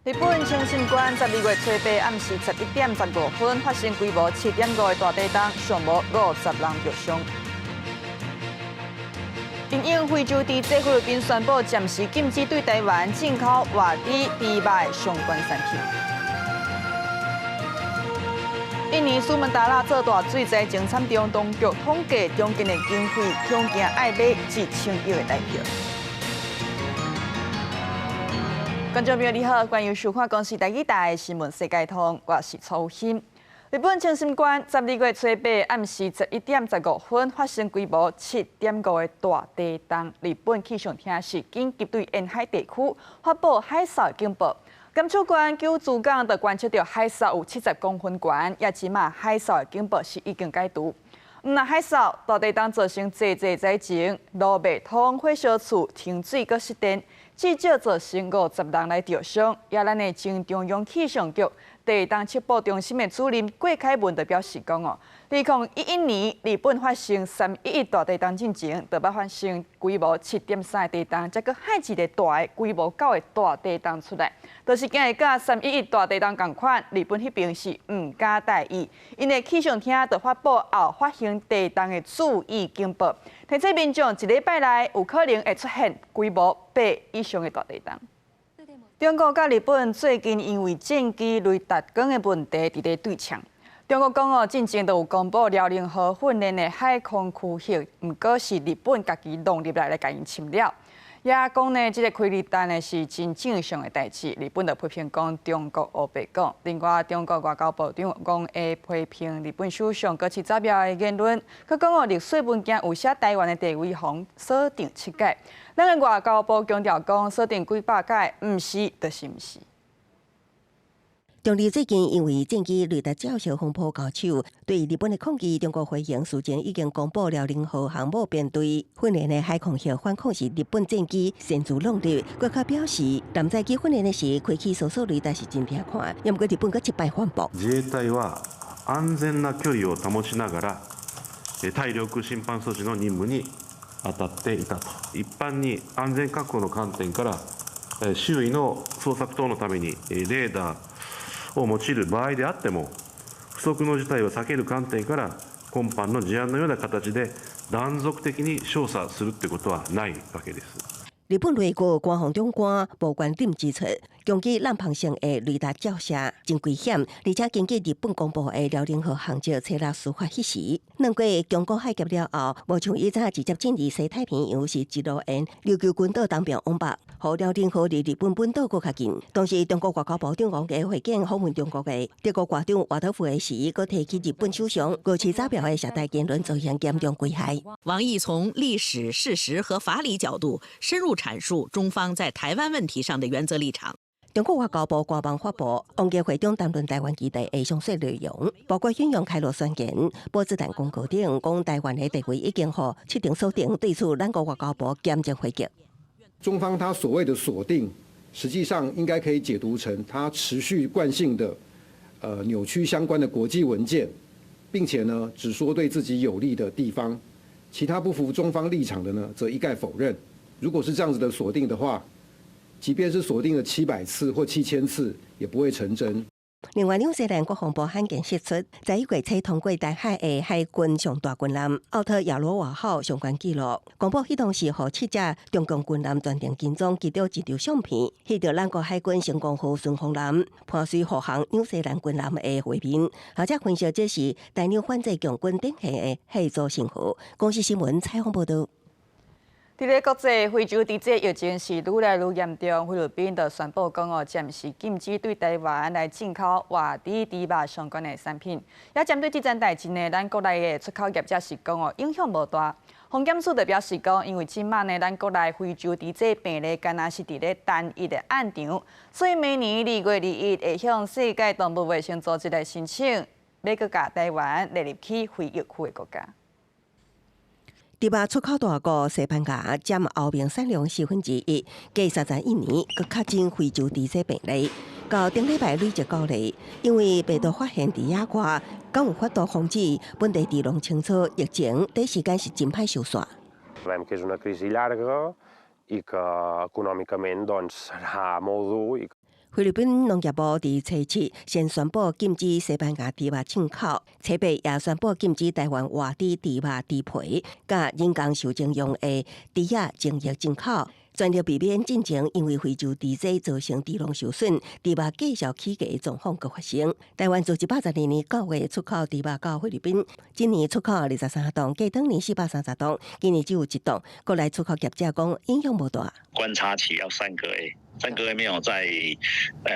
日本清心馆12月初8暗时11:15发生规模7.5的大地震，上无50人受伤。因应非洲地震，菲律宾宣布暂时禁止对台湾进口外地猪肉的相关产品。印尼苏门答腊做大水灾情惨重，当局统计中间的经费恐惊爱买1000亿的台票。观众朋友你好，欢迎收看公视第一台新闻世界通，我是曹欣。日本清心馆12月初8暗时11:15发生规模7.5的大地震，日本气象厅是紧急对沿海地区发布海啸警报。甘肃县九珠港就观测到海啸有70公分悬，也即马海啸的警报是已经解除。那海啸大地震造成济灾情，路袂通、火烧厝、停水、搁失电，至少造成50人来受伤。也咱的前中央气象局地震测报中心的主任郭凯文就表示讲2011年日本发生3.11大地震进前，就捌发生规模7.3的地震，再搁海一个大的规模9的大地震出来，就是今日甲3.11大地震同款，日本迄边是唔敢大意，因为气象厅就发布后发生地震的注意警报，提醒民众一礼拜内有可能会出现规模8以上的大地震。中国甲日本最近因为战机雷达光的问题伫咧对呛。中国讲进前就有公布辽宁号训练的海空区域，毋过是日本家己弄入来甲因侵了。也讲呢，这个开雷弹呢是真正常的代志。日本就批评讲中国黑白讲。另外，中国外交部长讲会批评日本首相搁去造谣的言论。佮讲历史文件有写台湾的地位红锁定7届。咱的外交部强调讲锁定几百届，毋是就是毋是。中日最近因为战机雷达照射风波交手，对日本的抗议，中国回应事前已经公布辽宁号航母编队训练的海空域反控是日本战机擅自弄入。国家表示，南载机训练的时开启搜索雷达是真听看，也毋过日本阁一摆反驳。自衛隊は安全な距離を保ちながら対力侵犯措置の任務に当たっていたと。一般に安全確保の観点から周囲の捜索等のためにレーダーを用いる場合であっても、不測の事態を避ける観点から今般の事案のような形で断続的に調査するってことはないわけです。日本内阁官方长官吴观点指出，攻击南方省的雷达照射真危险，而且根据日本公布的辽宁号航迹测量司法迄时，两国强国海峡了后，无像以前直接进入西太平洋是一路沿琉球群岛东边往北，互辽宁号离日本本岛更较近。当时中国外交部长王毅会见访问中国的德国外长华特夫的时，佮提起日本首相过去发表的涉台言论造成严重危害。王毅从历史、事实和法理角度深入阐述中方在台湾问题上的原则立场。中国外交部官网发布，王毅会长谈论台湾议题的详细内容，包括引用开罗宣言、波茨坦公告等，讲台湾的地位已经互确定锁定。对此，咱国外交部严正回击。中方他所谓的锁定，实际上应该可以解读成他持续惯性的扭曲相关的国际文件，并且呢只说对自己有利的地方，其他不符中方立场的呢则一概否认。如果是这样子的锁定的话，即便是锁定了700次或7000次，也不会成真。另外，纽西兰国防部罕见释出，在1月初通过台海的海军上大军舰奥特亚罗瓦号相关记录，公布迄当时和7只中共军舰专程跟踪记录一张相片，翕到咱国海军成功号顺风舰伴随护航纽西兰军舰的画面，而且分析这是台纽反制强军典型的合作成果。公视新闻采访报道。伫咧国际非洲地震疫情是愈来愈严重，菲律宾就宣布讲暂时禁止对台湾来进口外地猪肉相关的产品。也针对这件代志呢，咱国内的出口业者是讲影响无大。防检署就表示讲，因为即卖呢，咱国内非洲地震病例敢若是伫咧单一的案场，所以明年2月2日会向世界动物卫生组织来申請，要佮甲台湾列入去非疫区的国家。猪肉出口大国西班牙占欧盟产量1/4，计31年，佮确诊非洲地震病例，到顶礼拜累积高例，因为病毒发现伫野外，敢有法度防止本地猪农清楚疫情，第一时間是真歹收煞。Sabem que és una crisi llarga e que econòmicament doncs serà molt dur. 菲律宾农业部伫初7先宣布禁止西班牙猪肉进口，初8也宣布禁止台湾活猪猪肉、猪皮、甲人工受精用的猪仔精液进口。全力避免进前因为非洲猪灾造成猪农受损、猪肉继续起价的状况搁发生。台湾自132年9月出口猪肉到菲律宾，今年出口23吨，计当年430吨，今年只有1吨。国内出口业者讲影响不大。观察期要3个月。3个月没有再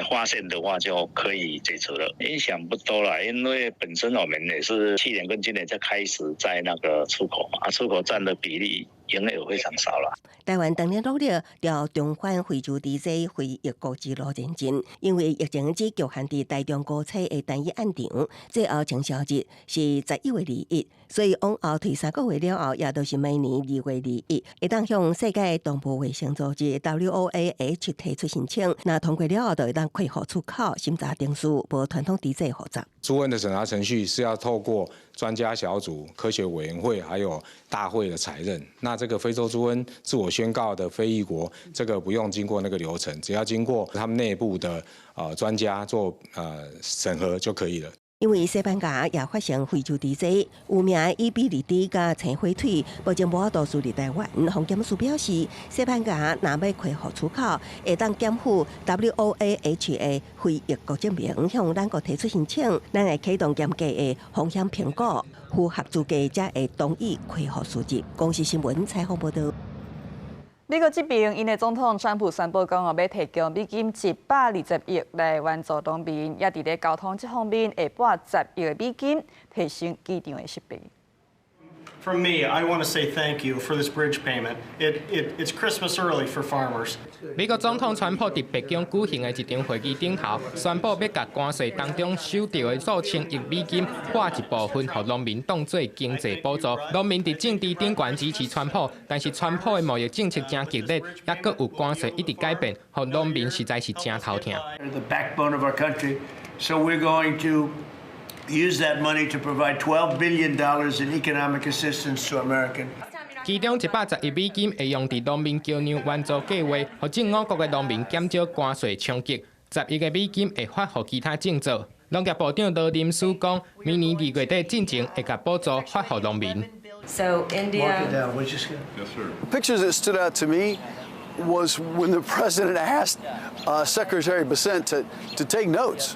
发现的话，就可以解除了。影响不多了，因为本身我们也是去年跟今年才开始在那个出口嘛，出口占的比例营业额非常少了。台湾当年努力调重返非洲猪灾非疫国之路前进，因为疫情只局限伫台中高采的单一案场，最后清销日是11月21，所以往后推3个月了后，也都是每年2月21，会当向世界动物卫生组织 WOAH 提出申请，那通过了后，就会当开放出口，审查定数无传统猪灾复杂。猪瘟的审查程序是要透过专家小组、科学委员会还有大会的采认。那这个非洲猪瘟自我宣告的非裔国，这个不用经过那个流程，只要经过他们内部的专家做审核就可以了。因为西班牙也发生非洲猪灾，有名的伊比利猪甲青火腿目前无法度输入台湾。防检署表示，西班牙若要开放出口，会当检附 WOAH 的非疫国证明，向咱国提出申请，咱会启动严格的风险评估，符合资格才会同意开放输入。公司新闻采访报道。美国这边，因的总统川普宣布讲，要提供美金120亿来援助农民，也伫咧交通这方面会拨10亿的美金，提升机场的设备。From me, I want to say thank you for this bridge payment. It's Christmas early for farmers. 美国总统川普伫北京举行的一场会议顶头，宣布要甲关税当中收到的数千亿美金拨一部分，予农民当作经济补助。农民伫政治顶悬支持川普，但是川普的贸易政策真激烈，也搁有关税一直改变，予农民实在是真头痛。The backbone of our country, so we're going to use that money to provide $12 billion in economic assistance to Americans. 其中110亿美金会用伫农民交流援助计划，予正5国的农民减少关税冲击；10亿的美金会发予其他政策。农业部长罗林斯讲，明年2月底进前会甲补助发予农民。So India. Yes, sir. Pictures that stood out to me was when the president asked Secretary Bessent to take notes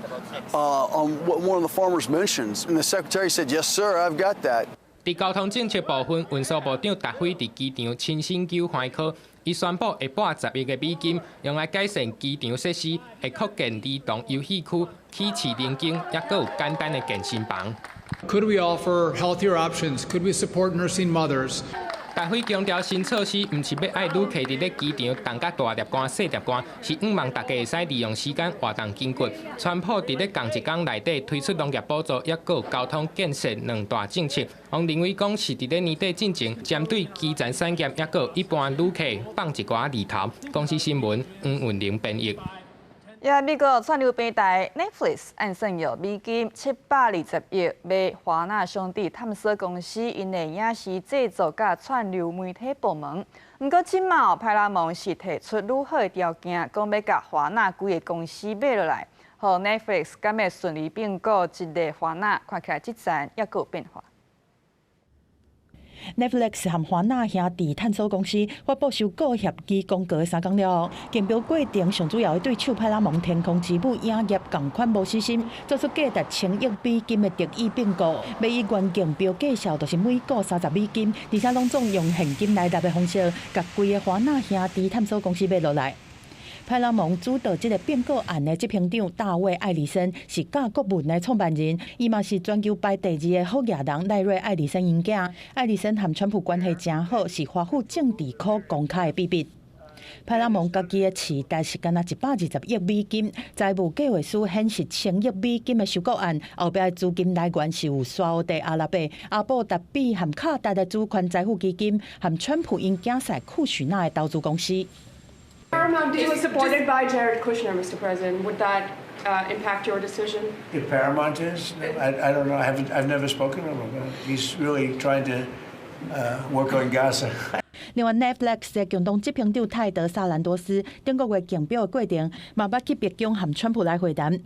on what one of the farmers mentions, and the secretary said, "Yes, sir, I've got that." 伫交通政策部分，运输部长达辉伫机场亲身救怀科，伊宣布会拨10亿的美金，用来改善机场设施，会扩建儿童游戏区、起市人经，也搁有简单的健身房。Could we offer healthier options? Could we support nursing mothers? 大会强调，新措施唔是要爱旅客伫咧机场动甲大粒汗、细粒汗，是希望大家会使利用时间活动筋骨。川普伫咧同一天内底推出农业补助，也有交通建设2大政策。王林伟讲是伫咧年底进前，针对基层产业也有一般旅客放一寡利头。公司新闻黄云玲编译。美国串流平台 Netflix 按算用美金720亿买华纳兄弟探索公司因的影视制作甲串流媒体部门。不过，今麦派拉蒙是提出如何的条件，讲要甲华纳规个公司买落来，互 Netflix 敢会顺利并购一个华纳，看起来这站也有变化。Netflix 和华纳兄弟探索公司发布收购协议公告的3天了，竞标过程上主要的对手派拉蒙天空之母影业同款无死心，做出价值1000亿美金的特意并购。买议员竞标介绍就是每股30美金，而且拢总用现金来纳的方式，甲规个华纳兄弟探索公司买落来。派拉蒙主导这个并购案的执行长大卫·艾里森是甲国文的创办人，伊嘛是全球排第2的好野人赖瑞·艾里森因囝。艾里森和川普关系真好，是华府政治可公开的秘密。派拉蒙家己的期待是干那120亿美金，财务计划书显示1000亿美金的收购案后壁的资金来源是有沙烏地阿拉伯、阿布达比和卡达的主权财富基金，和川普因囝婿库许纳的投資公司。Paramount deal was supported by Jared Kushner, Mr. President. Would that impact your decision? If Paramount is, I don't know. I've never spoken to him. He's really trying to work on Gaza. 另外 ，Netflix 嘅共同执行长泰德·萨兰多斯，中国月竞标的过程，嘛捌去白宫和川普来会谈。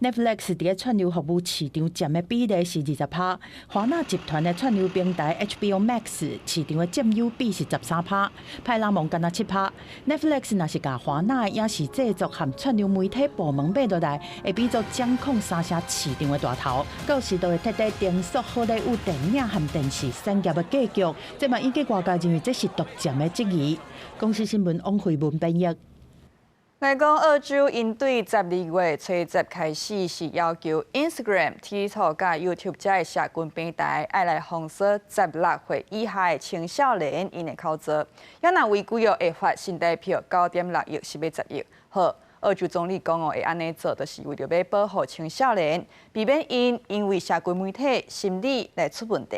Netflix 伫个串流服务市场占的比例是20%，华纳集团的串流平台 HBO Max 市场的占有比是13%，派拉蒙干那7%。Netflix 若是甲华纳的影视制作和串流媒体部门买落来，会变作掌控三城市场的大头，到时就会彻底颠覆好莱坞电影和电视产业的格局。这嘛引起外界认为这是独占的质疑。公司新闻王慧文编译。来讲，澳洲因对12月初10开始是要求 Instagram、TikTok 甲 YouTube 这个社群平台爱来封锁16岁以下的青少年因的口罩，要若违规哦会罚新台币9.6亿，10亿。好，澳洲总理讲哦会安尼做，就是为着要保护青少年，避免因为社群媒体心理来出问题。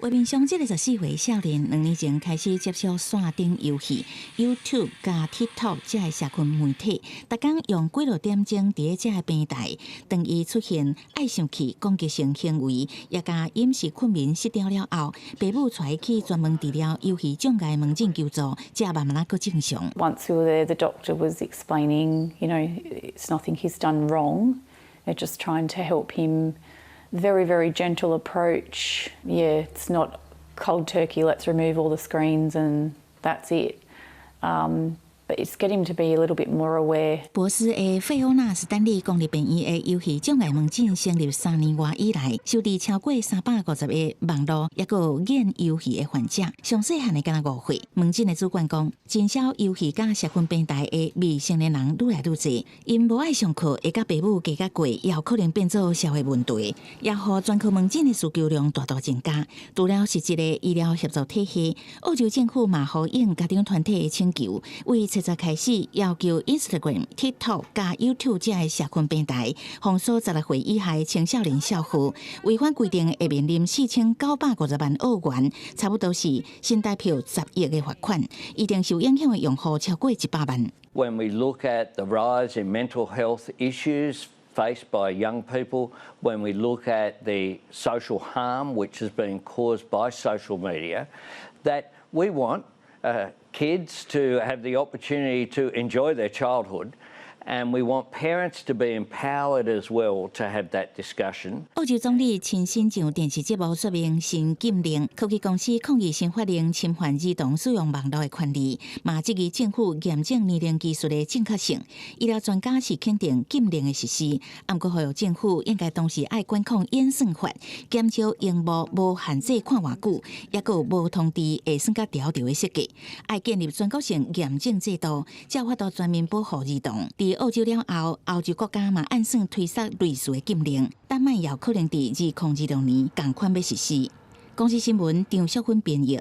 画面上这个14岁少年2年前开始接触线顶游戏 YouTube 加 TikTok 这个社群媒体，逐天用几多点钟伫这个平台，当伊出现爱生气、攻击性行为，也甲饮食困眠失调了后，爸母带去专门治疗游戏障碍门诊求助，才慢慢个正常。Once we were there, the doctor was explaining, it's nothing he's done wrong. They're just trying to help him. Very, very gentle approach. Yeah, it's not cold turkey, let's remove all the screens and that's it. But it's get him to be a little bit more aware. 博斯的费欧娜·斯丹利公立病院的游戏障碍门诊成立3年外以来，收治超过350个网络也有瘾游戏的患者，上细汉的敢若5岁。门诊的主管讲，真少游戏甲社群平台的未成年人愈来愈侪，因无爱上课，会甲爸母加甲过，也有可能变做社会问题，也互专科门诊的需求量大大增加。除了实质的医疗协助体系，澳洲政府嘛回应家长团体的请求，为7月开始要求 Instagram、TikTok 加 YouTube 这个社群平台封锁16岁以下的青少年少妇，违反规定会面临4950万澳元，差不多是新台币10亿的罚款，一定受影响的用户超过100万。When we look at the rise in mental health issues faced by young people, when we look at the social harm which has been caused by social media, that we want kids to have the opportunity to enjoy their childhood, and we want parents to be empowered as well to have that discussion. 澳洲总理亲身上电视节目说明新禁令，科技公司抗议新法令侵犯儿童使用网络的权利，嘛质疑政府验证年龄技术的正确性。医疗专家是肯定禁令的实施，不过呼吁政府应该同时爱管控演算法，减少荧幕无限制看偌久，也有无通知会算甲调调的设计，爱建立全国性验证制度，才有法度全面保护儿童。澳洲了后，欧洲国家嘛按算推测类似的禁令，丹麦也有可能伫2026年同款要实施。公司新闻张淑芬编译。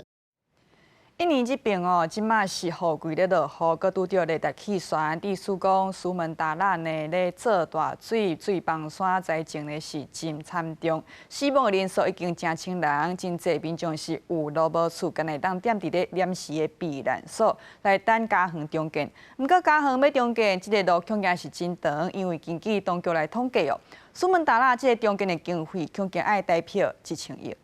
印尼这边哦，即马是雨季咧落雨，佮拄着热带气旋，地苏讲苏门答腊呢咧做大水，水崩山灾情呢是真惨重，死亡的人数已经成千人，真济民众是有路无厝，干会当踮伫咧临时的避难所来等加航中建。毋过加航要中建，即个路恐惊是真长，因为根据当局来统计哦，苏门答腊即个中建的经费恐惊爱台币1000亿。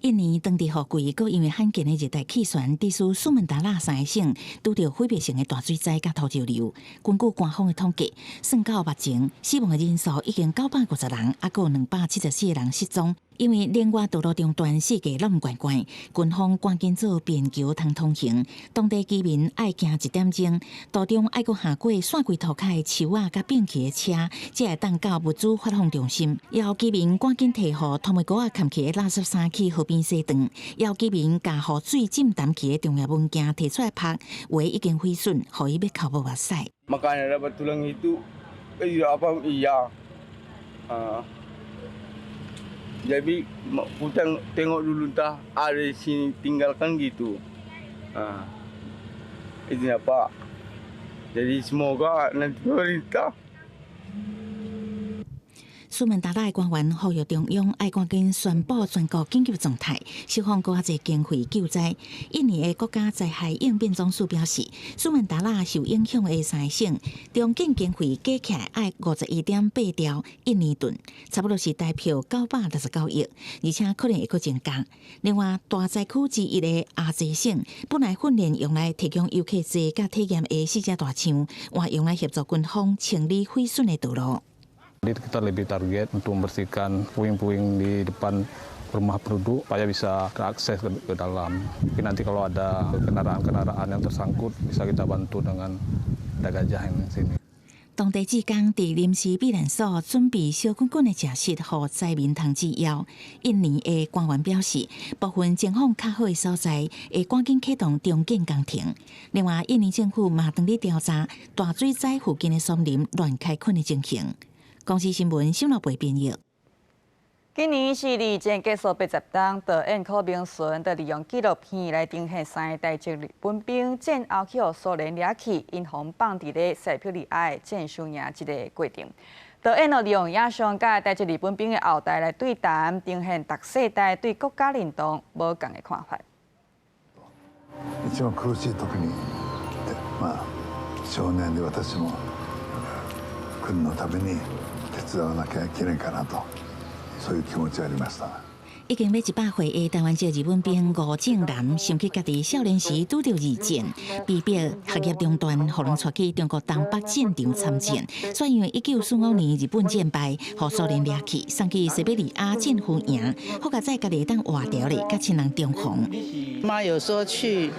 印尼当地雨季，佮因为罕见的热带气旋，地苏苏门答腊3个省拄着毁灭性的大水灾甲土石流。根据官方的统计，算到目前死亡的人数已经950人，还有274个人失踪。因为连外道路中断，世界拢怪怪，军方赶紧做便桥通行，当地居民爱行1点钟，途中爱阁下过线规涂骹的树仔甲变起的车，才会当到物资发放中心。要居民赶紧摕好拖尾膏砍起的垃圾衫去河边洗断，要居民甲雨水浸淡起的重要物件摕出来拍，话已经毁损，互伊要哭无目屎。Makanya dapat tulang itu, apa iya. Jadi Putang tengok dulu entah ada di sini tinggalkan gitu. Itu apa? Jadi semoga nanti pemerintah 苏门答腊的官员呼吁中央爱赶紧宣布全国紧急状态，释放更多经费救灾。印尼的国家灾害应变总署表示，苏门答腊受影响的3个省，中建经费加起来爱51.8兆印尼盾，差不多是代表969亿，而且可能会阁增加。另外，大灾区之一的阿济省，本来训练用来提供游客坐甲体验的4只大象，换用来协助军方清理毁损的道路。Kita lebih target untuk membersihkan puing-puing di depan rumah penduduk supaya bisa akses ke dalam. Mungkin nanti kalau ada kendaraan-kendaraan yang tersangkut bisa kita bantu dengan ada gajah yang di sini. 当地志工伫临时避难所准备小滚滚的食食，予灾民通止枵。印尼的官员表示，部分情况较好的所在会赶紧启动重建工程。另外，印尼政府嘛当咧调查大水灾附近的森林乱开垦的情形。公司新闻新闻部编译。今年4日正结束80档，导演柯明顺就利用纪录片来呈现3个台籍日本兵战后去互苏联掠去，因防放伫咧塞浦路亚的战输赢这个过程。导演利用影像甲台籍日本兵的后代来对谈，呈现各世代对国家认同无同的看法。一番苦しい時に、少年で私も国のために手伝わなきゃいけないかなと。そういう気持ちありました。已经要100岁的台湾籍日本兵吴正南，想起家己少年时拄到二战，被逼学业中断，互人带去中国东北战场参战。却因为1945年日本战败，互苏联掠去，送去西伯利亚战俘营，好甲在家己当活条咧，甲亲人重逢。妈有说去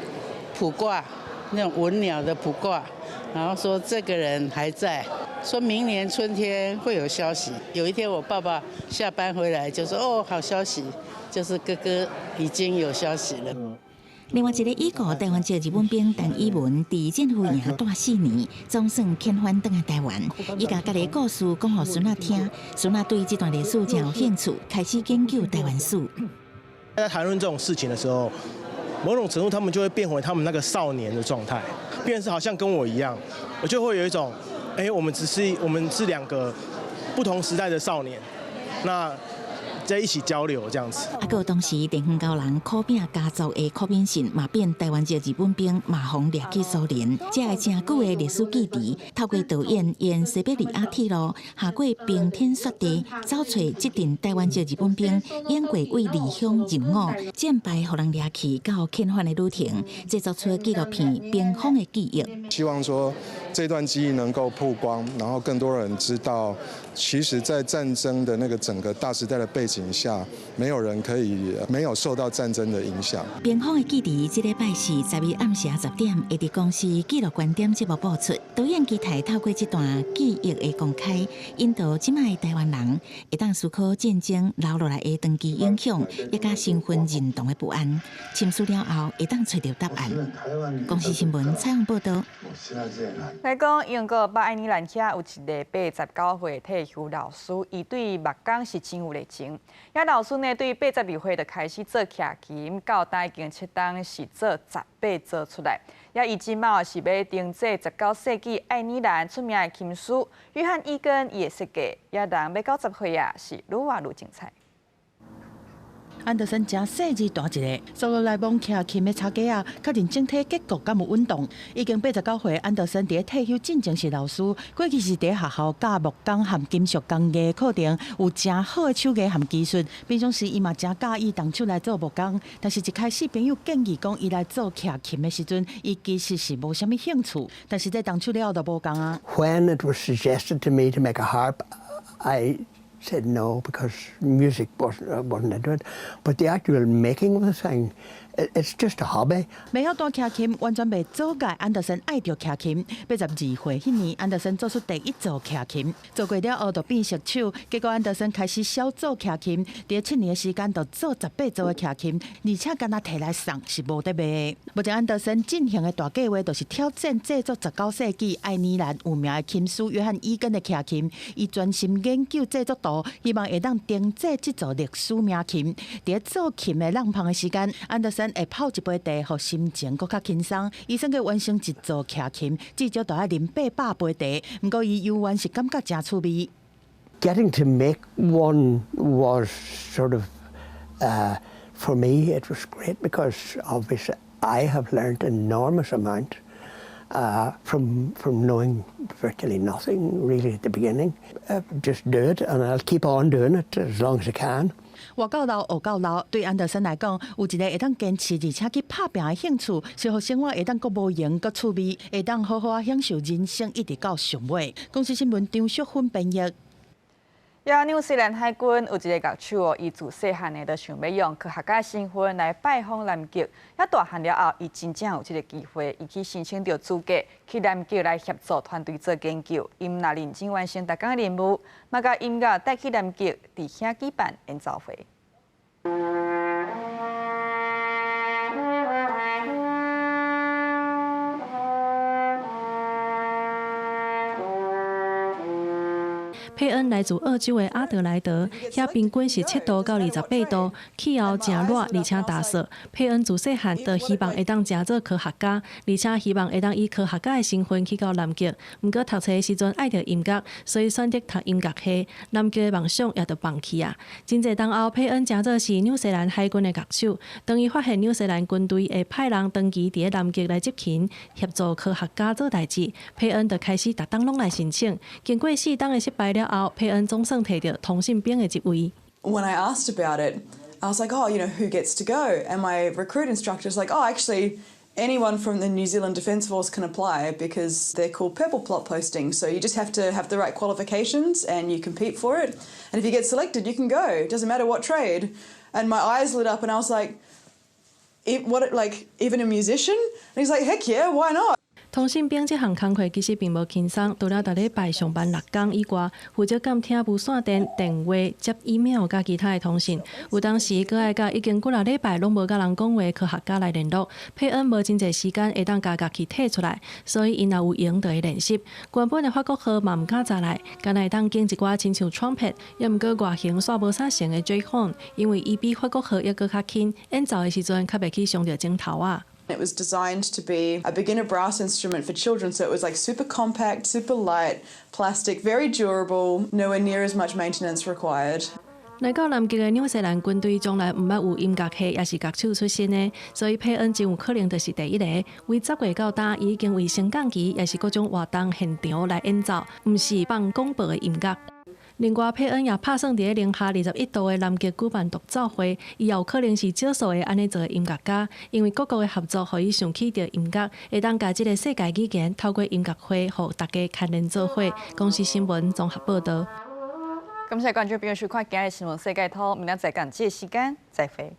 卜卦，那种文鸟的卜卦，然后说这个人还在。说明年春天会有消息。有一天我爸爸下班回来就说：“哦，好消息，就是哥哥已经有消息了。”另外一个已故台湾籍日本兵陈以文，伫战俘营待4年，总算遣返返来台湾。伊甲家己故事讲予孙仔听，孙仔对这段历史真有兴趣，开始研究台湾史。在谈论这种事情的时候，某种程度他们就会变回他们那个少年的状态，变成是好像跟我一样，我就会有一种。我们是2个不同时代的少年，那在一起交流这样子。还有当时田园高人苦拼家族的柯炳信，嘛变台湾籍日本兵，马洪掠去苏联。这个真久的历史记忆，透过导演沿西伯利亚铁路，下过冰天雪地，找找这阵台湾籍日本兵演过为离乡入伍、战败互人掠去到遣返的旅程，制作出纪录片《冰封的记忆》。希望说这段记忆能够曝光，然后更多人知道，其实，在战争的那个整个大时代的背景下，没有人可以没有受到战争的影响。冰封的记忆，这礼拜是10日暗时10点，会伫公司纪录观点节目播出。导演期待透过这段记忆的公开，引导即卖台湾人会当思考战争留落来的长期影响，也甲身份认同的不安。深思了后，会当找到答案。公司新闻采访报道。来讲，英国北爱尔兰遐有一个89岁退休老师，伊对目光是真有热情。遐老师呢，对82岁就开始做徛琴，到今已经7档是做18做出来。遐伊即卖是要定做19世纪爱尔兰出名的琴师约翰伊根伊的设计，遐人要到90岁啊，是愈活愈精彩。安德森真细致大一个，所有来往徛琴的插架啊，确认整体结构敢有稳当。已经89岁，安德森伫退休进前是老师，过去是伫学校教木工和金属工艺课程，有真好的手艺和技术。平常时伊嘛真介意动手来做木工，但是一开始朋友建议讲伊来做徛琴的时阵，伊其实是无啥物兴趣，但是在动手了就无共啊。When it was suggested to me to make a harp, I said no because music wasn't into it, but the actual making of the thing, it's just a hobby. 未晓弹徛琴，完全袂阻碍安德森爱着徛琴。82岁迄年，安德森做出第一组徛琴，做过了后就变熟手。结果安德森开始小做徛琴，伫7年的时间就做18组的徛琴，而且敢若摕来送是无得卖的。目前安德森进行的大计划就是挑战制作19世纪爱尔兰有名的琴师约翰伊根的徛琴，伊专心研究制作图，希望会当定制这组历史名琴。伫做琴的浪旁的时间，安德森会泡一杯茶，互心情更较轻松。伊算计完成一组徛琴，至少就要啉800杯茶。不过伊游玩是感觉真趣味。Getting to make one was sort of, for me, it was great because obviously I have learned an enormous amount from knowing virtually nothing really at the beginning. Just do it, and I'll keep on doing it as long as I can. 活到老，学到老，对安德森来讲，有一个会当坚持而且去拍拼的兴趣，生活生活会当阁无闲阁趣味，会当好好享受人生，一直到上尾。公司新闻张淑芬编译。纽西兰海军有一个乐手哦，伊自细汉的就想要用科学家身份来拜访南极。大汉了后，伊真正有这个机会，伊去申请到资格去南极来协助团队做研究。伊毋若认真完成逐工任务，嘛甲音乐带去南极，伫遐举办演奏会。佩恩来自澳洲的阿德莱德，遐平均是7度到28度，气候真热而且打湿。佩恩自细汉就希望会当成做科学家，而且希望会当以科学家的身份去到南极。毋过读册的时阵爱着音乐，所以选择读音乐系。南极的梦想也就放弃啊。真侪当后，佩恩成做是纽西兰海军的乐手。当伊发现纽西兰军队会派人长期伫南极来执勤，协助科学家做代志，佩恩就开始逐当拢来申請。經過4當的失敗了後，佩恩總算摕到通信兵的職位。When I asked about it, I was like, oh, who gets to go? And my recruit instructor's like, oh, actually, anyone from the New Zealand Defence Force can apply because they're called purple plot postings. So you just have to have the right qualifications and you compete for it. And if you get selected, you can go. It doesn't matter what trade. And my eyes lit up and I was like, even a musician? And he's like, heck yeah, why not? 通信兵这项工课其实并无轻松，除了逐礼拜上班6天以外，负责监听无线电、电话、接 email 甲其他的通信。有当时阁爱甲已经几礼拜拢无甲人讲话的科学家来联络。佩恩无真侪时间会当家乐器摕出来，所以因若有闲就会练习。原本的法国号嘛毋敢再来，敢若会当经一寡亲像 trumpet， 也毋过外形煞无啥像的 J horn， 因为伊比法国号还阁较轻，演奏的时阵较袂去伤着镜头啊。It was designed to be a beginner brass instrument for children, so it was like super compact, super light, plastic, very durable, nowhere near as much maintenance required. 来到南极的纽西兰军队从来毋捌有音乐系也是乐手出身的，所以佩恩真有可能就是第一个。为10月到呾，已经为升降机也是各种活动现场来演奏，毋是放广播的音乐。另外，佩恩也打算伫零下21度的南极举办独奏会，伊也有可能是少数的安尼做的音乐家，因为各国的合作，互伊想起着音乐，会当甲即个世界语言透过音乐会，互大家牵连做伙。公司新闻综合报道。感谢观众朋友收看今日新闻世界通，明仔载同这时间再会。